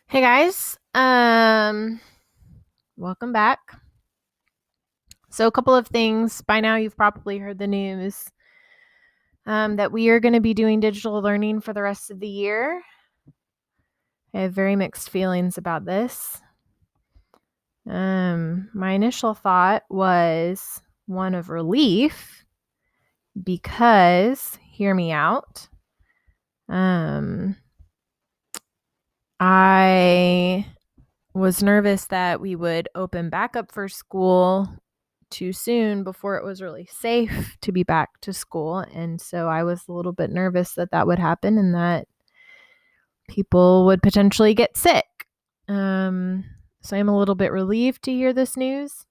Hey guys, welcome back. So a couple of things. By now you've probably heard the news that we are going to be doing digital learning for the rest of the year. I have very mixed feelings about this. My initial thought was one of relief because, hear me out, I was nervous that we would open back up for school too soon before it was really safe to be back to school. And so I was a little bit nervous that that would happen and that people would potentially get sick. So I'm a little bit relieved to hear this news.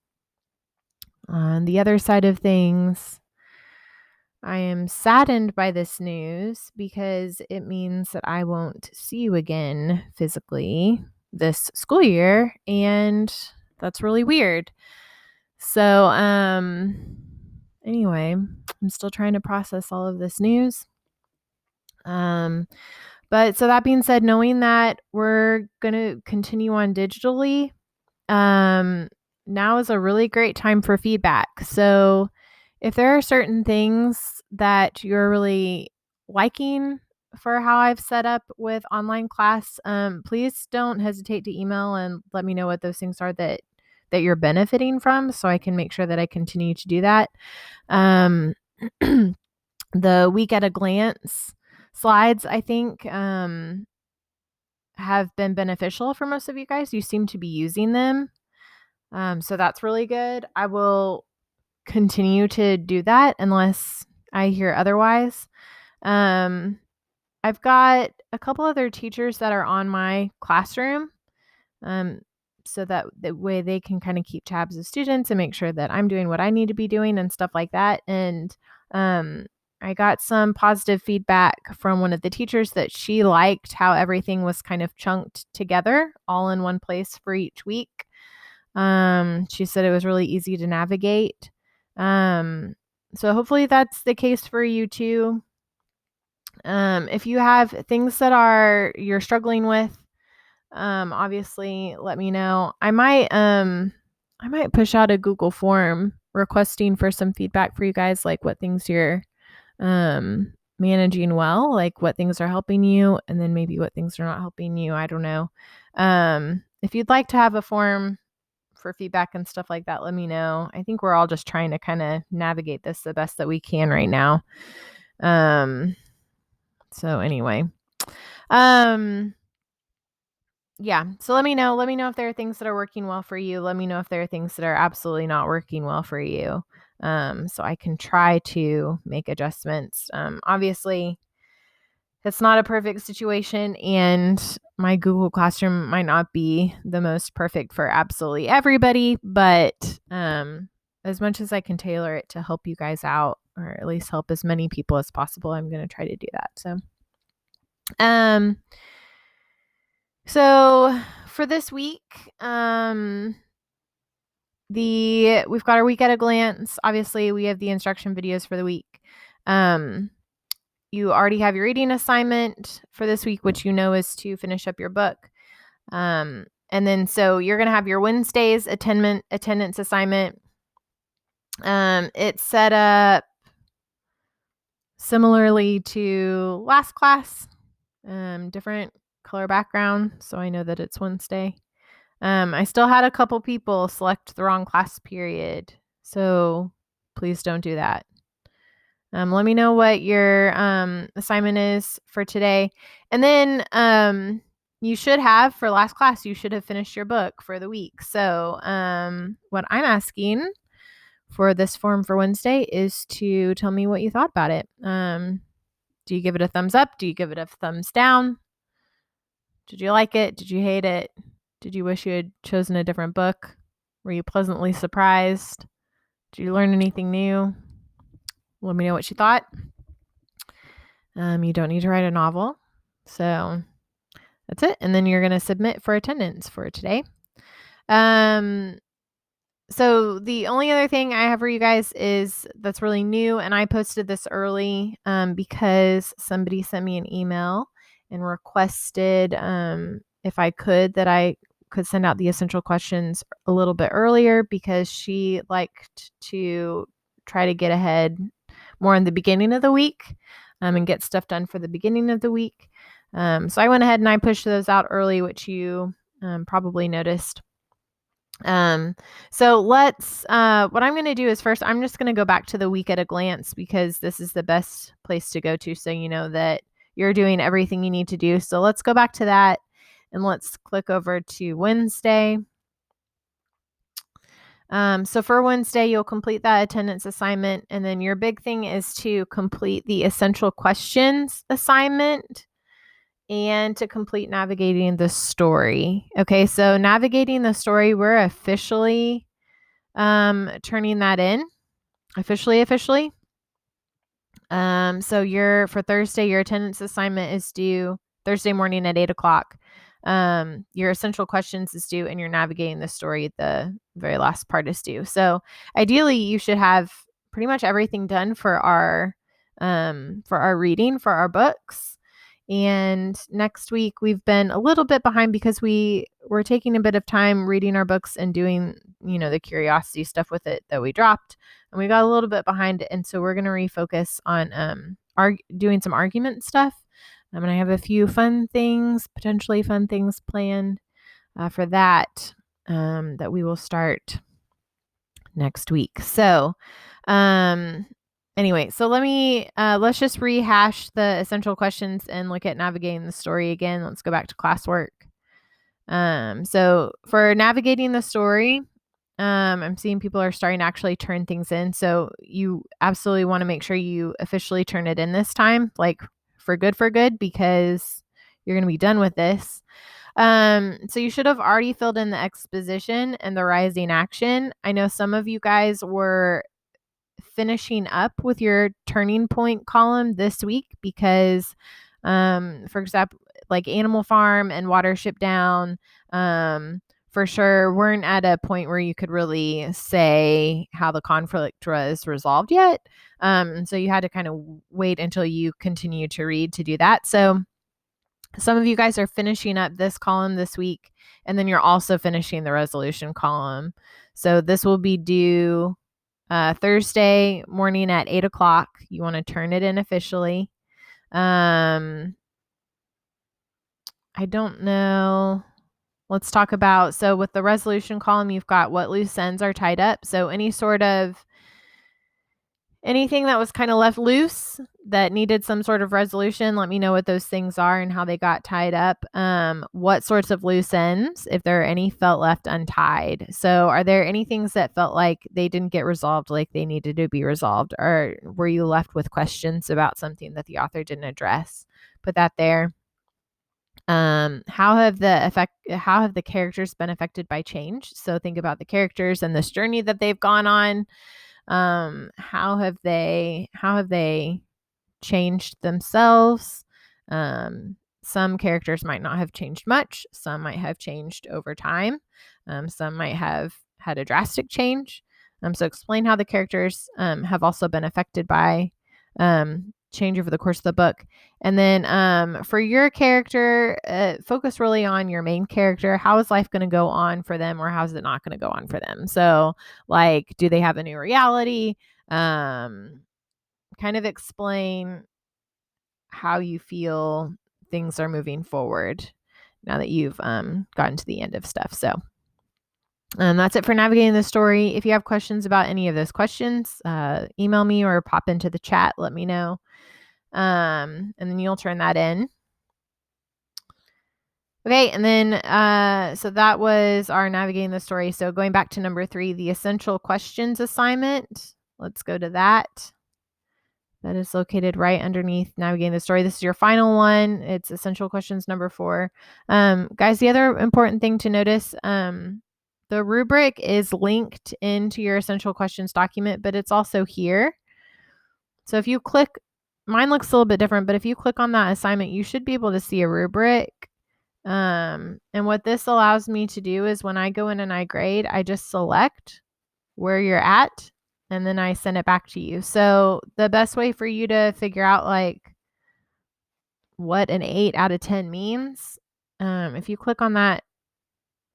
On the other side of things, I am saddened by this news because it means that I won't see you again physically this school year. And that's really weird. So, anyway, I'm still trying to process all of this news. But so that being said, knowing that we're going to continue on digitally, now is a really great time for feedback. So, if there are certain things that you're really liking for how I've set up with online class, please don't hesitate to email and let me know what those things are that you're benefiting from, so I can make sure that I continue to do that. Um, the week at a glance slides, I think, have been beneficial for most of you guys. You seem to be using them. So that's really good. I will continue to do that unless I hear otherwise. Um, I've got a couple other teachers that are on my classroom. Um, so that the way they can kind of keep tabs of students and make sure that I'm doing what I need to be doing and stuff like that. And I got some positive feedback from one of the teachers that she liked how everything was kind of chunked together all in one place for each week. She said it was really easy to navigate. So hopefully that's the case for you too. If you have things that you're struggling with, obviously let me know. I might push out a Google form requesting for some feedback for you guys, like what things you're managing well, like what things are helping you, and then maybe what things are not helping you. I don't know. If you'd like to have a form for feedback and stuff like that, let me know. I think we're all just trying to kind of navigate this the best that we can right now. So anyway. Um yeah, so let me know. Let me know if there are things that are working well for you. Let me know if there are things that are absolutely not working well for you. So I can try to make adjustments. Obviously, it's not a perfect situation, and my Google Classroom might not be the most perfect for absolutely everybody, but as much as I can tailor it to help you guys out, or at least help as many people as possible, I'm going to try to do that. Um, so for this week, we've got our week at a glance. Obviously, we have the instruction videos for the week. You already have your reading assignment for this week, which you know is to finish up your book. And then so you're going to have your Wednesday's attendance assignment. It's set up similarly to last class, different color background, so I know that it's Wednesday. I still had a couple people select the wrong class period, so please don't do that. Let me know what your assignment is for today. And then you should have, for last class, you should have finished your book for the week. So what I'm asking for this form for Wednesday is to tell me what you thought about it. Do you give it a thumbs up? Do you give it a thumbs down? Did you like it? Did you hate it? Did you wish you had chosen a different book? Were you pleasantly surprised? Did you learn anything new? Let me know what you thought. You don't need to write a novel. So that's it. And then you're going to submit for attendance for today. So the only other thing I have for you guys is that's really new, and I posted this early because somebody sent me an email and requested if I could, that I could send out the essential questions a little bit earlier, because she liked to try to get ahead more in the beginning of the week, and get stuff done for the beginning of the week. So I went ahead and I pushed those out early, which you probably noticed. So what I'm going to do is, first, I'm just going to go back to the week at a glance, because this is the best place to go to, so you know that you're doing everything you need to do. So let's go back to that, and let's click over to Wednesday. So for Wednesday, you'll complete that attendance assignment, and then your big thing is to complete the essential questions assignment and to complete navigating the story. Okay, so navigating the story, we're officially turning that in. Officially. So for Thursday, your attendance assignment is due Thursday morning at 8:00. Your essential questions is due, and you're navigating the story, the very last part, is due. So ideally, you should have pretty much everything done for our reading for our books. And next week, we've been a little bit behind because we were taking a bit of time reading our books and doing, the curiosity stuff with it that we dropped, and we got a little bit behind. And so we're going to refocus on doing some argument stuff. And I have a few potentially fun things planned for that that we will start next week. So, anyway, so let's just rehash the essential questions and look at navigating the story again. Let's go back to classwork. So for navigating the story, I'm seeing people are starting to actually turn things in. So you absolutely want to make sure you officially turn it in this time, like for good, because you're going to be done with this. So you should have already filled in the exposition and the rising action. I know some of you guys were finishing up with your turning point column this week because, for example, like Animal Farm and Watership Down, for sure weren't at a point where you could really say how the conflict was resolved yet. So you had to kind of wait until you continue to read to do that. So some of you guys are finishing up this column this week, and then you're also finishing the resolution column. So this will be due Thursday morning at 8:00. You want to turn it in officially. I don't know. Let's talk about, so with the resolution column, you've got what loose ends are tied up. So anything that was kind of left loose that needed some sort of resolution, let me know what those things are and how they got tied up. What sorts of loose ends, if there are any, felt left untied. So are there any things that felt like they didn't get resolved like they needed to be resolved? Or were you left with questions about something that the author didn't address? Put that there. How have the characters been affected by change? So think about the characters and this journey that they've gone on. How have they changed themselves? Some characters might not have changed much. Some might have changed over time. Some might have had a drastic change. So explain how the characters have also been affected by change over the course of the book. And then for your character, focus really on your main character. How is life going to go on for them, or how is it not going to go on for them? So like, do they have a new reality? Kind of explain how you feel things are moving forward now that you've gotten to the end of stuff. So that's it for navigating the story. If you have questions about any of those questions, email me or pop into the chat. Let me know. And then you'll turn that in. Okay, and then so that was our navigating the story. So going back to number 3, the essential questions assignment. Let's go to that. That is located right underneath navigating the story. This is your final one. It's essential questions number 4. Guys, the other important thing to notice, the rubric is linked into your essential questions document, but it's also here. So if you click, mine looks a little bit different, but if you click on that assignment, you should be able to see a rubric. And what this allows me to do is when I go in and I grade, I just select where you're at, and then I send it back to you. So the best way for you to figure out like what an 8 out of 10 means if you click on that,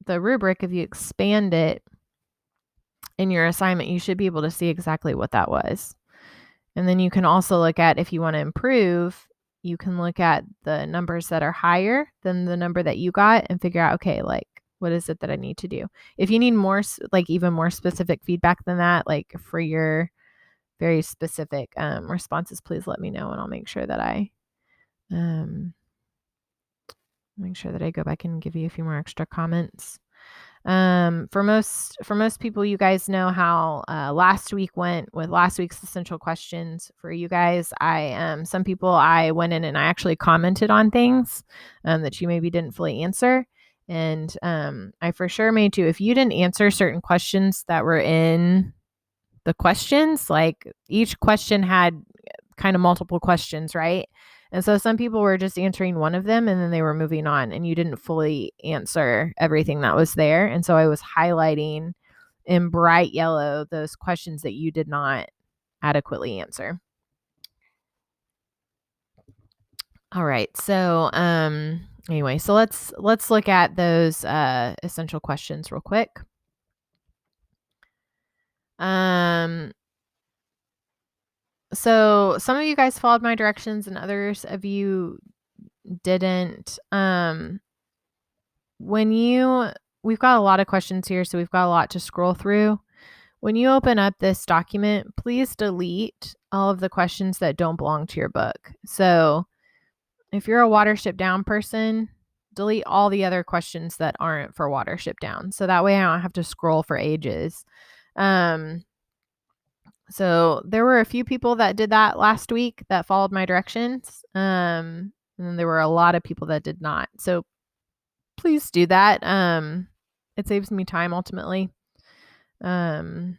the rubric, if you expand it in your assignment, you should be able to see exactly what that was. And then you can also look at, if you want to improve, you can look at the numbers that are higher than the number that you got and figure out, okay, like, what is it that I need to do? If you need more, like even more specific feedback than that, like for your very specific responses, please let me know, and I'll make sure that I go back and give you a few more extra comments. For most people, you guys know how last week went with last week's essential questions. For you guys, some people, I went in and I actually commented on things that you maybe didn't fully answer. And I for sure made too. If you didn't answer certain questions that were in the questions, like each question had kind of multiple questions, right? And so some people were just answering one of them and then they were moving on, and you didn't fully answer everything that was there. And so I was highlighting in bright yellow those questions that you did not adequately answer. All right. So anyway, so let's look at those essential questions real quick. So some of you guys followed my directions and others of you didn't. We've got a lot of questions here, so we've got a lot to scroll through. When you open up this document, please delete all of the questions that don't belong to your book. So if you're a Watership Down person, delete all the other questions that aren't for Watership Down. So that way I don't have to scroll for ages. So there were a few people that did that last week that followed my directions. And then there were a lot of people that did not. So please do that. It saves me time ultimately. So I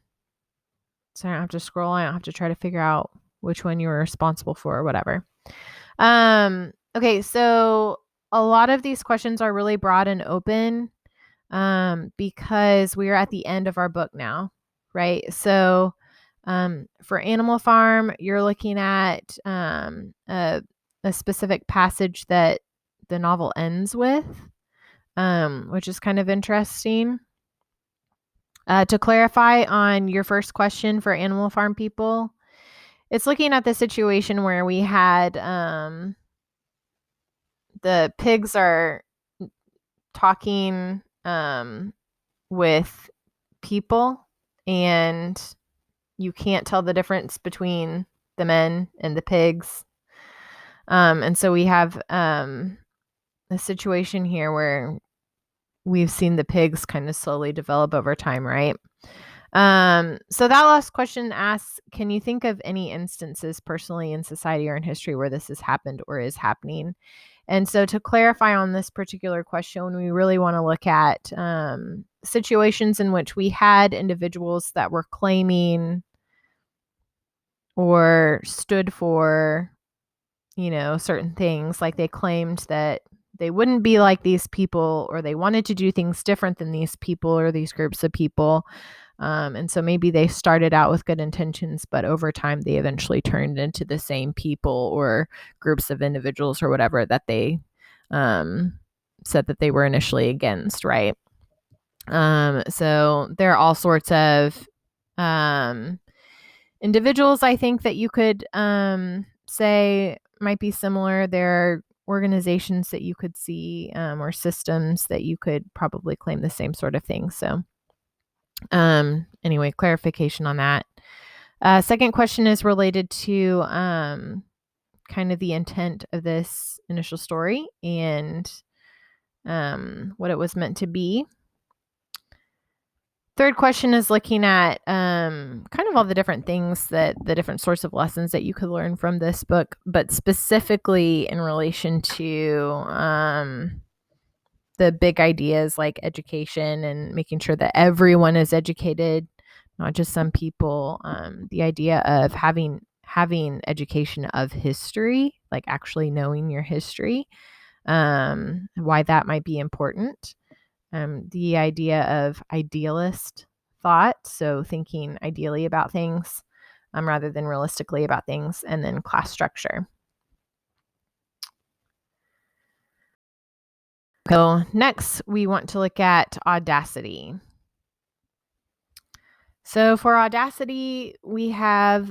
don't have to scroll. I don't have to try to figure out which one you were responsible for or whatever. Okay, so a lot of these questions are really broad and open because we are at the end of our book now, right? So for Animal Farm, you're looking at a specific passage that the novel ends with, which is kind of interesting. To clarify on your first question for Animal Farm people, it's looking at the situation where we had the pigs are talking with people, and you can't tell the difference between the men and the pigs. And so we have a situation here where we've seen the pigs kind of slowly develop over time, right? So that last question asks, can you think of any instances personally in society or in history where this has happened or is happening? And so to clarify on this particular question, we really want to look at situations in which we had individuals that were claiming or stood for, certain things. Like they claimed that they wouldn't be like these people, or they wanted to do things different than these people or these groups of people. And so maybe they started out with good intentions, but over time they eventually turned into the same people or groups of individuals or whatever that they said that they were initially against, right? So there are all sorts of individuals, I think, that you could say might be similar. There are organizations that you could see or systems that you could probably claim the same sort of thing. So anyway, clarification on that. Second question is related to kind of the intent of this initial story and what it was meant to be. Third question is looking at kind of all the different things that the different sorts of lessons that you could learn from this book, but specifically in relation to the big ideas like education and making sure that everyone is educated, not just some people. The idea of having education of history, like actually knowing your history, why that might be important. The idea of idealist thought, so thinking ideally about things rather than realistically about things, and then class structure. So next, we want to look at Audacity. So for Audacity, we have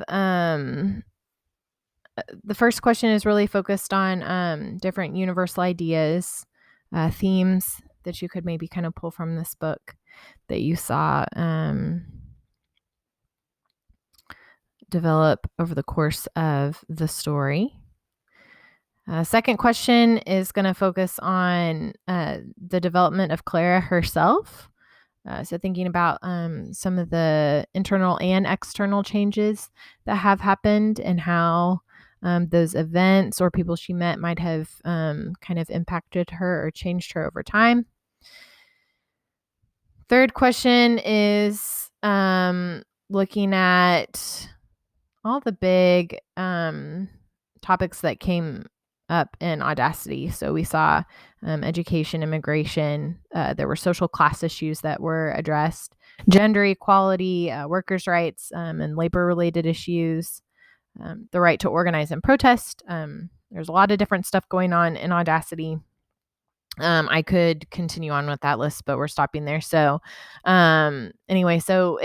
the first question is really focused on different universal ideas, themes that you could maybe kind of pull from this book that you saw develop over the course of the story. Second question is going to focus on the development of Clara herself. So thinking about some of the internal and external changes that have happened and how those events or people she met might have kind of impacted her or changed her over time. Third question is looking at all the big topics that came up in Audacity. So we saw education, immigration. There were social class issues that were addressed, gender equality, workers' rights, and labor-related issues, the right to organize and protest. There's a lot of different stuff going on in Audacity. I could continue on with that list, but we're stopping there. So anyway, so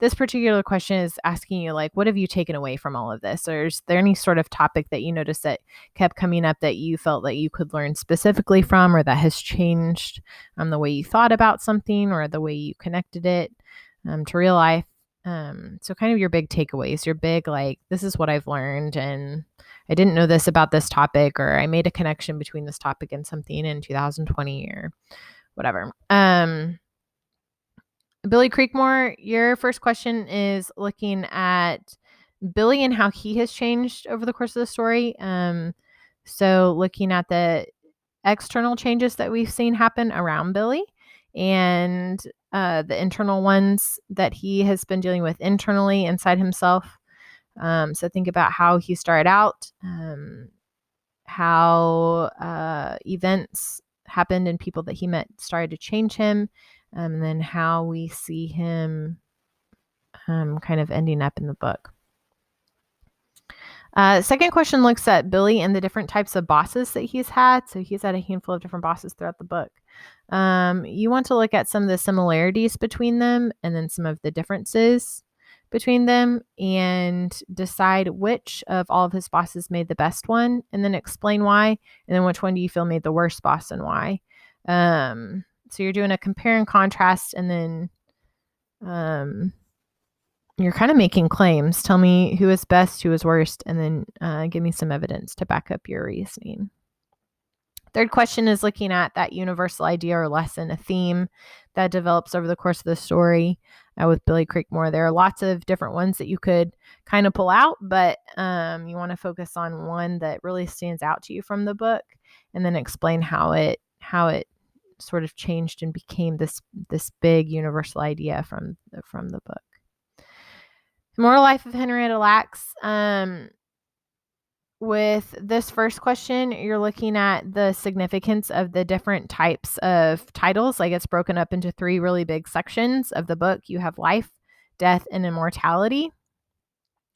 this particular question is asking you, like, what have you taken away from all of this? Or is there any sort of topic that you noticed that kept coming up that you felt that you could learn specifically from, or that has changed the way you thought about something or the way you connected it to real life? So kind of your big takeaways, your big, like, this is what I've learned, and I didn't know this about this topic, or I made a connection between this topic and something in 2020 or whatever. Billy Creekmore, your first question is looking at Billy and how he has changed over the course of the story. So looking at the external changes that we've seen happen around Billy and the internal ones that he has been dealing with internally inside himself. So think about how he started out, how events happened and people that he met started to change him, and then how we see him kind of ending up in the book. Second question looks at Billy and the different types of bosses that he's had. So he's had a handful of different bosses throughout the book. You want to look at some of the similarities between them and then some of the differences between them and decide which of all of his bosses made the best one, and then explain why, and then which one do you feel made the worst boss and why. So you're doing a compare and contrast, and then you're kind of making claims. Tell me who is best, who is worst, and then give me some evidence to back up your reasoning. Third question is looking at that universal idea or lesson, a theme that develops over the course of the story with Billy Creekmore. There are lots of different ones that you could kind of pull out, but you want to focus on one that really stands out to you from the book, and then explain how it sort of changed and became this big universal idea from the book. Moral Life of Henrietta Lacks. With this first question, you're looking at the significance of the different types of titles. Like, it's broken up into 3 really big sections of the book. You have life, death, and immortality.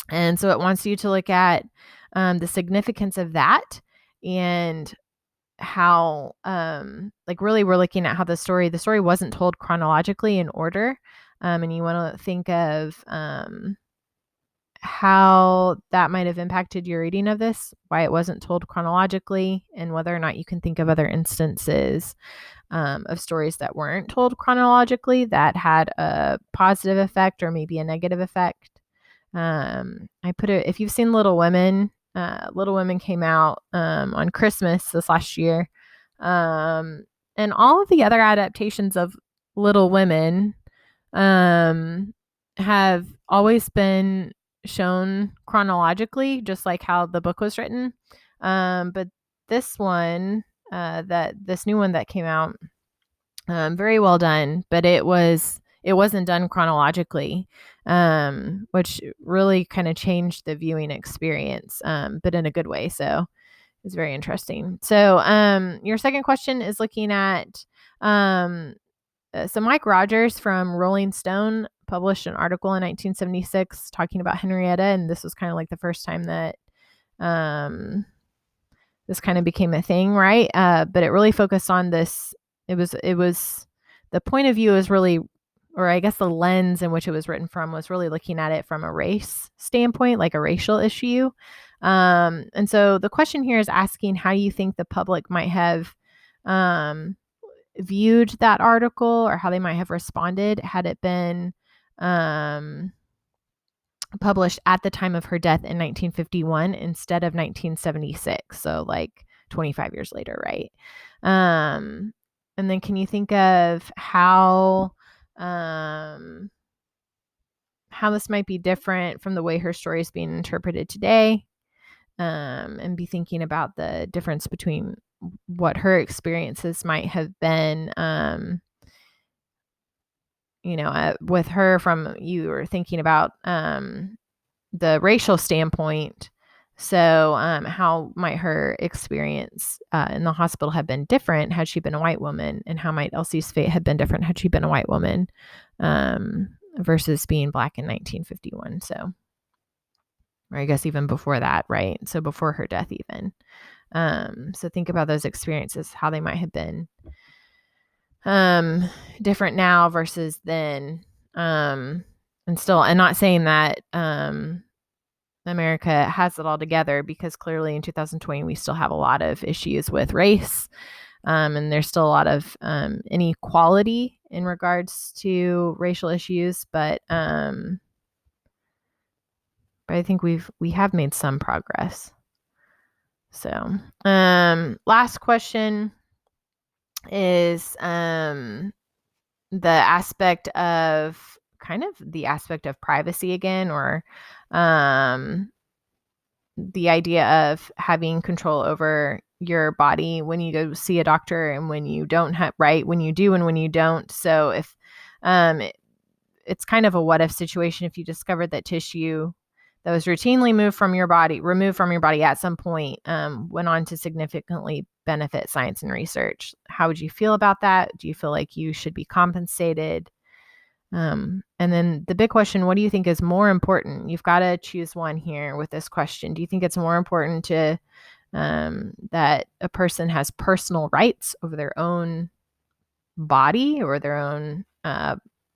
And so it wants you to look at the significance of that and how, like, really we're looking at how the story wasn't told chronologically in order. And you want to think of how that might have impacted your reading of this, why it wasn't told chronologically, and whether or not you can think of other instances of stories that weren't told chronologically that had a positive effect or maybe a negative effect. I put it, if you've seen Little Women came out on Christmas this last year. And all of the other adaptations of Little Women have always been shown chronologically, just like how the book was written. But this one, this new one that came out, very well done, but it wasn't done chronologically, which really kind of changed the viewing experience, but in a good way. So it's very interesting. So your second question is looking at so Mike Rogers from Rolling Stone published an article in 1976 talking about Henrietta, and this was kind of like the first time that this kind of became a thing, right? But it really focused on this. It was the point of view is really, or I guess the lens in which it was written from was really looking at it from a race standpoint, like a racial issue. And so the question here is asking how you think the public might have viewed that article, or how they might have responded had it been published at the time of her death in 1951 instead of 1976. So like 25 years later, right? And then can you think of how this might be different from the way her story is being interpreted today? And be thinking about the difference between what her experiences might have been, with her, from you were thinking about the racial standpoint. So how might her experience in the hospital have been different had she been a white woman? And how might Elsie's fate have been different had she been a white woman versus being Black in 1951? So, or I guess even before that, right? So before her death even. So think about those experiences, how they might have been different now versus then. And not saying that America has it all together, because clearly in 2020 we still have a lot of issues with race, and there's still a lot of inequality in regards to racial issues, but I think we have made some progress. So last question is the aspect of privacy again, or the idea of having control over your body when you go see a doctor, and when you don't have, right, when you do and when you don't. So if it's kind of a what if situation. If you discovered that tissue that was routinely removed from your body at some point went on to significantly benefit science and research, how would you feel about that? Do you feel like you should be compensated? And then the big question, what do you think is more important? You've got to choose one here with this question. Do you think it's more important to that a person has personal rights over their own body or their own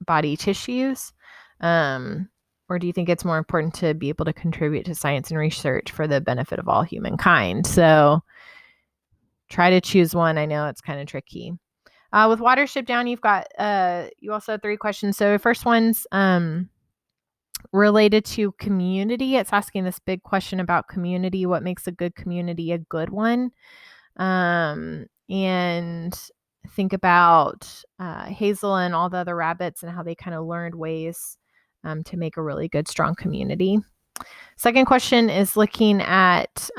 body tissues? Or do you think it's more important to be able to contribute to science and research for the benefit of all humankind? So try to choose one. I know it's kind of tricky. With Watership Down, you've got you also have 3 questions. So the first one's related to community. It's asking this big question about community. What makes a good community a good one? And think about Hazel and all the other rabbits and how they kind of learned ways to make a really good, strong community. Second question is looking at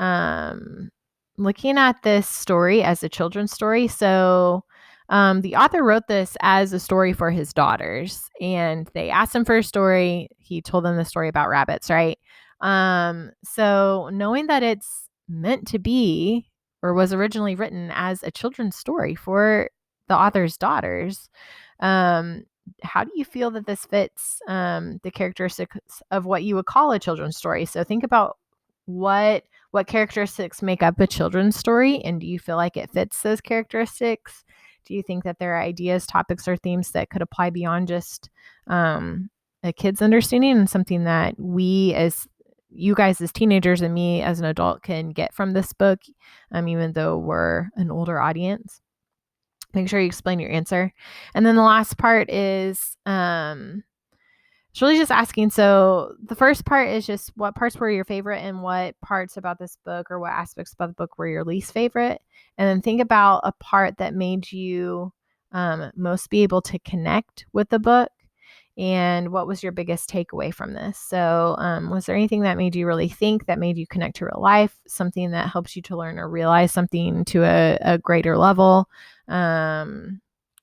this story as a children's story. So the author wrote this as a story for his daughters, and they asked him for a story. He told them the story about rabbits, right? So knowing that it's meant to be, or was originally written as a children's story for the author's daughters, how do you feel that this fits the characteristics of what you would call a children's story? So think about what characteristics make up a children's story, and do you feel like it fits those characteristics? Do you think that there are ideas, topics, or themes that could apply beyond just a kid's understanding, and something that you guys as teenagers and me as an adult can get from this book, even though we're an older audience? Make sure you explain your answer. And then the last part is it's really just asking. So the first part is just what parts were your favorite, and what parts about this book, or what aspects about the book, were your least favorite. And then think about a part that made you most be able to connect with the book, and what was your biggest takeaway from this. So was there anything that made you really think, that made you connect to real life, something that helps you to learn or realize something to a greater level? What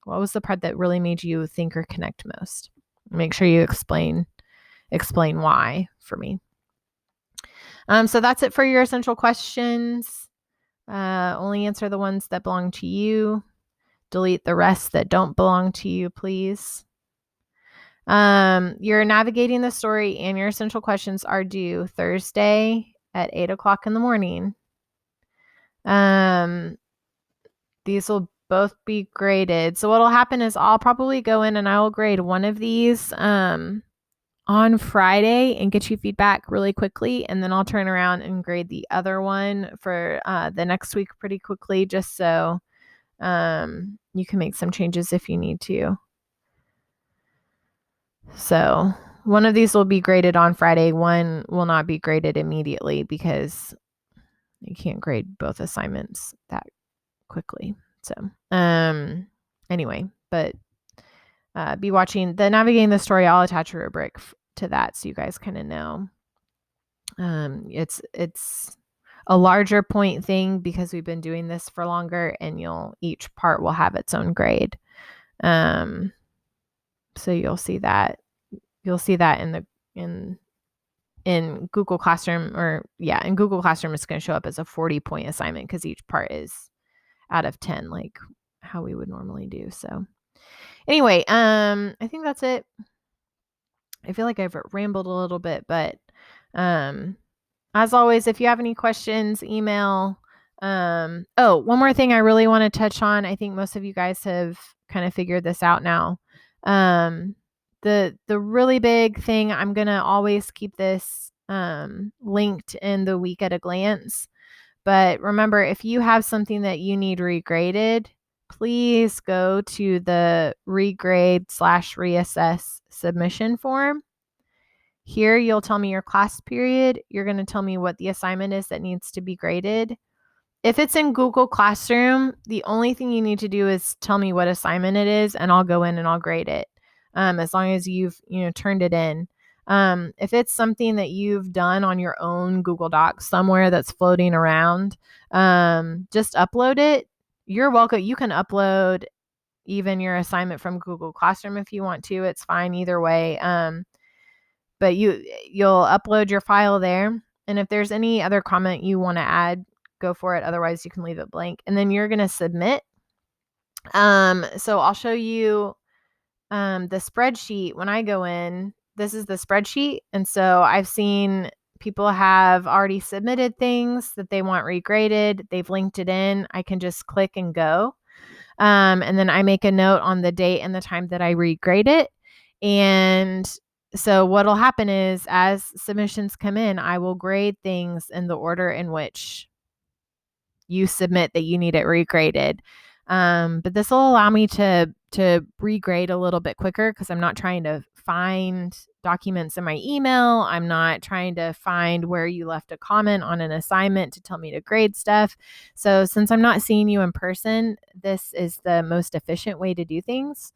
was the part that really made you think or connect most? Make sure you explain why for me. So that's it for your essential questions. Only answer the ones that belong to you. Delete the rest that don't belong to you, please. Your navigating the story and your essential questions are due Thursday at 8 o'clock in the morning. These will both be graded. So what'll happen is I'll probably go in and I will grade one of these on Friday and get you feedback really quickly. And then I'll turn around and grade the other one for the next week pretty quickly, just so you can make some changes if you need to. So one of these will be graded on Friday. One will not be graded immediately because you can't grade both assignments that quickly. So anyway, but be watching the Navigating the Story. I'll attach a rubric to that so you guys kind of know. It's a larger point thing because we've been doing this for longer, and each part will have its own grade. So you'll see that in Google Classroom, in Google Classroom it's going to show up as a 40-point assignment because each part is out of 10, like how we would normally do. So anyway, I think that's it. I feel like I've rambled a little bit, but as always, if you have any questions, email. One more thing I really want to touch on. I think most of you guys have kind of figured this out now. The really big thing, I'm going to always keep this linked in the week at a glance. But remember, if you have something that you need regraded, please go to the regrade/reassess submission form. Here, you'll tell me your class period. You're going to tell me what the assignment is that needs to be graded. If it's in Google Classroom, the only thing you need to do is tell me what assignment it is, and I'll go in and I'll grade it, as long as you've turned it in. If it's something that you've done on your own Google Docs somewhere that's floating around, just upload it. You're welcome. You can upload even your assignment from Google Classroom if you want to. It's fine either way. But you'll upload your file there. And if there's any other comment you want to add, go for it. Otherwise, you can leave it blank. And then you're going to submit. So I'll show you the spreadsheet. When I go in, this is the spreadsheet. And so I've seen people have already submitted things that they want regraded. They've linked it in. I can just click and go. And then I make a note on the date and the time that I regrade it. And so what'll happen is as submissions come in, I will grade things in the order in which you submit that you need it regraded. But this will allow me to regrade a little bit quicker because I'm not trying to find documents in my email. I'm not trying to find where you left a comment on an assignment to tell me to grade stuff. So since I'm not seeing you in person, this is the most efficient way to do things.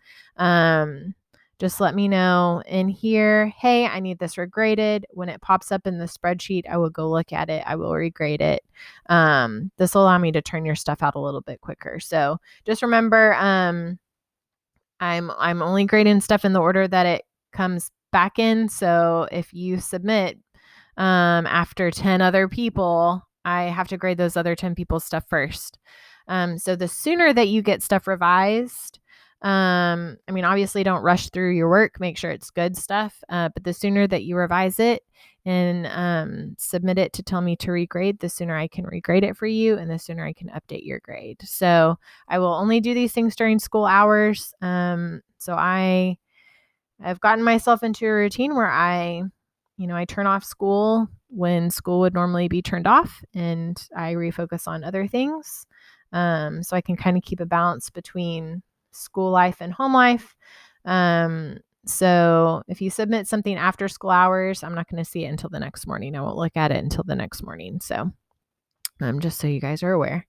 Just let me know in here, hey, I need this regraded. When it pops up in the spreadsheet, I will go look at it. I will regrade it. This will allow me to turn your stuff out a little bit quicker. So just remember, I'm only grading stuff in the order that it comes back in. So if you submit after 10 other people, I have to grade those other 10 people's stuff first. So the sooner that you get stuff revised, obviously don't rush through your work, make sure it's good stuff. But the sooner that you revise it and submit it to tell me to regrade, the sooner I can regrade it for you and the sooner I can update your grade. So I will only do these things during school hours. So I've gotten myself into a routine where I turn off school when school would normally be turned off and I refocus on other things. So I can kind of keep a balance between school life and home life. So if you submit something after school hours, I'm not going to see it until the next morning. I won't look at it until the next morning. So just so you guys are aware.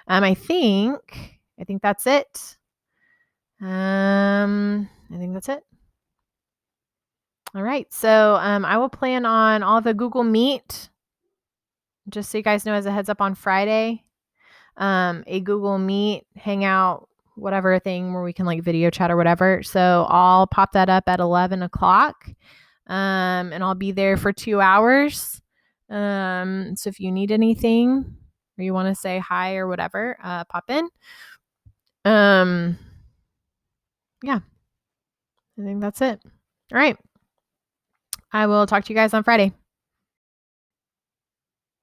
I think that's it. I think that's it. All right. So I will plan on all the Google Meet, just so you guys know as a heads up, on Friday, a Google Meet hangout, whatever thing where we can like video chat or whatever. So I'll pop that up at 11 o'clock and I'll be there for 2 hours. So if you need anything or you want to say hi or whatever, pop in. Yeah, I think that's it. All right. I will talk to you guys on Friday.